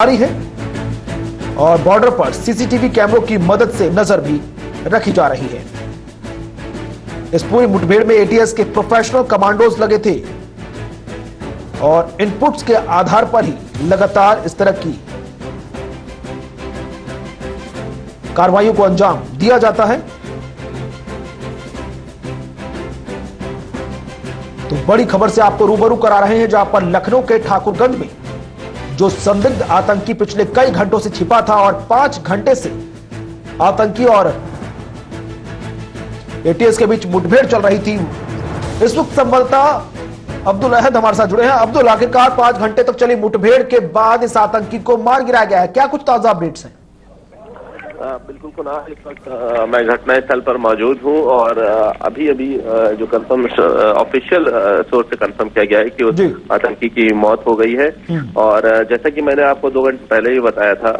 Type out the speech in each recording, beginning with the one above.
जारी है और बॉर्डर पर सीसीटीवी कैमरों की मदद से नजर भी रखी जा रही है। इस पूरी मुठभेड़ में एटीएस के प्रोफेशनल कमांडोज लगे थे और इनपुट्स के आधार पर ही लगातार इस तरह की कार्रवाइयों को अंजाम दिया जाता है। तो बड़ी खबर से आपको रूबरू करा रहे हैं, जहां पर लखनऊ के ठाकुरगंज में जो संदिग्ध आतंकी पिछले कई घंटों से छिपा था और 5 घंटे से आतंकी और एटीएस के बीच मुठभेड़ चल रही थी। इस वक्त संवाददाता अब्दुल अहद हमारे साथ जुड़े हैं। अब्दुल, आखिरकार 5 घंटे तक चली मुठभेड़ के बाद इस आतंकी को मार गिराया गया है, क्या कुछ ताजा अपडेट्स हैं? बिल्कुल कुनाल, इस वक्त मैं घटनास्थल पर मौजूद हूं और अभी जो कंफर्म ऑफिशियल सोर्स से कंफर्म किया गया है कि उस आतंकी की मौत हो गई है। और जैसा कि मैंने आपको 2 घंटे पहले ही बताया था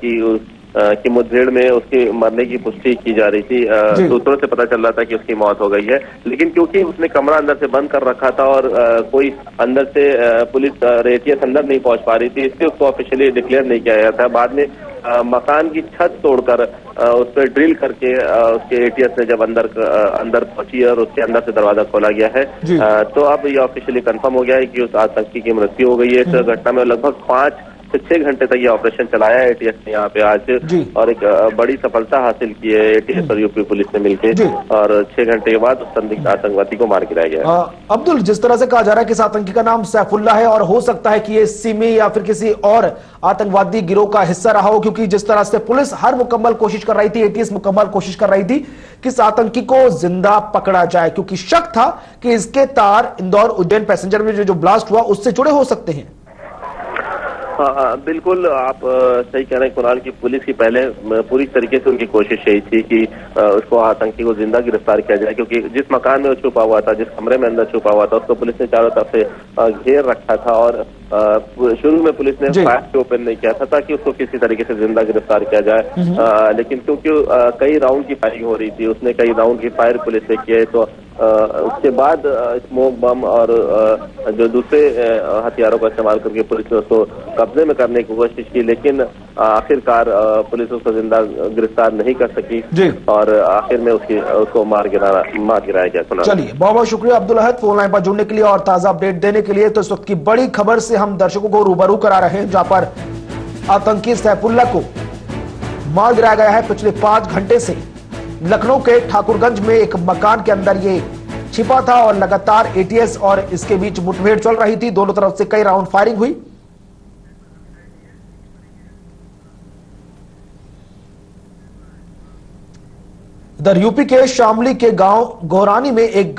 कि मुठभेड़ में उसके मरने की पुष्टि की जा रही थी। सूत्रों से पता चल रहा था कि उसकी मौत हो गई है, लेकिन क्योंकि उसने कमरा अंदर से बंद कर रखा था और कोई अंदर से पुलिस एटीएस अंदर नहीं पहुंच पा रही थी, इसलिए उसको ऑफिशियली डिक्लेयर नहीं किया गया था। बाद में मकान की छत तोड़कर उस पर ड्रिल करके उसके एटीएस ने जब अंदर पहुंची और उसके अंदर से दरवाजा खोला गया है, तो अब ये ऑफिशियली कंफर्म हो गया है कि उस आतंकी की मृत्यु हो गई है। इस घटना में लगभग 5 से 6 घंटे तक ये ऑपरेशन चलाया है एटीएस ने यहाँ पे आज, और एक बड़ी सफलता हासिल की है एटीएस और यूपी पुलिस ने मिलकर, और 6 घंटे के बाद उस संदिग्ध आतंकवादी को मार गिराया गया है। अब्दुल, जिस तरह से कहा जा रहा है कि इस आतंकी का नाम सैफुल्ला है और हो सकता है कि ये सिमी या फिर किसी और आतंकवादी गिरोह का हिस्सा रहा हो, क्योंकि जिस तरह से पुलिस हर मुकम्मल कोशिश कर रही थी, एटीएस मुकम्मल कोशिश कर रही थी कि इस आतंकी को जिंदा पकड़ा जाए, क्योंकि शक था कि इसके तार इंदौर उज्जैन पैसेंजर में जो ब्लास्ट हुआ उससे जुड़े हो सकते हैं। बिल्कुल आप सही कह रहे हैं कुणाल की पुलिस की पहले पूरी तरीके से उनकी कोशिश यही थी कि उसको आतंकी को जिंदा गिरफ्तार किया जाए, क्योंकि जिस मकान में वो छुपा हुआ था, जिस कमरे में अंदर छुपा हुआ था, उसको पुलिस ने चारों तरफ से घेर रखा था और शुरू में पुलिस ने फायर ओपन नहीं किया था ताकि उसको किसी तरीके से जिंदा गिरफ्तार किया जाए। लेकिन क्योंकि कई राउंड की फायरिंग हो रही थी, उसने कई राउंड की फायर पुलिस ने किए, तो उसके बाद स्मोक बम और जो दूसरे हथियारों का इस्तेमाल करके पुलिस ने उसको कब्जे में करने की कोशिश की, लेकिन आखिरकार पुलिस उसको जिंदा गिरफ्तार नहीं कर सकी और आखिर में उसको मार गिराया गया। चलिए, बहुत बहुत शुक्रिया अब्दुल अहद फोन लाइन पर जुड़ने के लिए और ताजा अपडेट देने के लिए। तो इस वक्त की बड़ी खबर से हम दर्शकों को रूबरू करा रहे हैं, जहां पर आतंकी सैफुल्ला को मार गिराया गया है। पिछले 5 घंटे से लखनऊ के ठाकुरगंज में एक मकान के अंदर ये छिपा था और लगातार एटीएस और इसके बीच मुठभेड़ चल रही थी। दोनों तरफ से कई राउंड फायरिंग हुई। इधर यूपी के शामली के गांव गोरानी में एक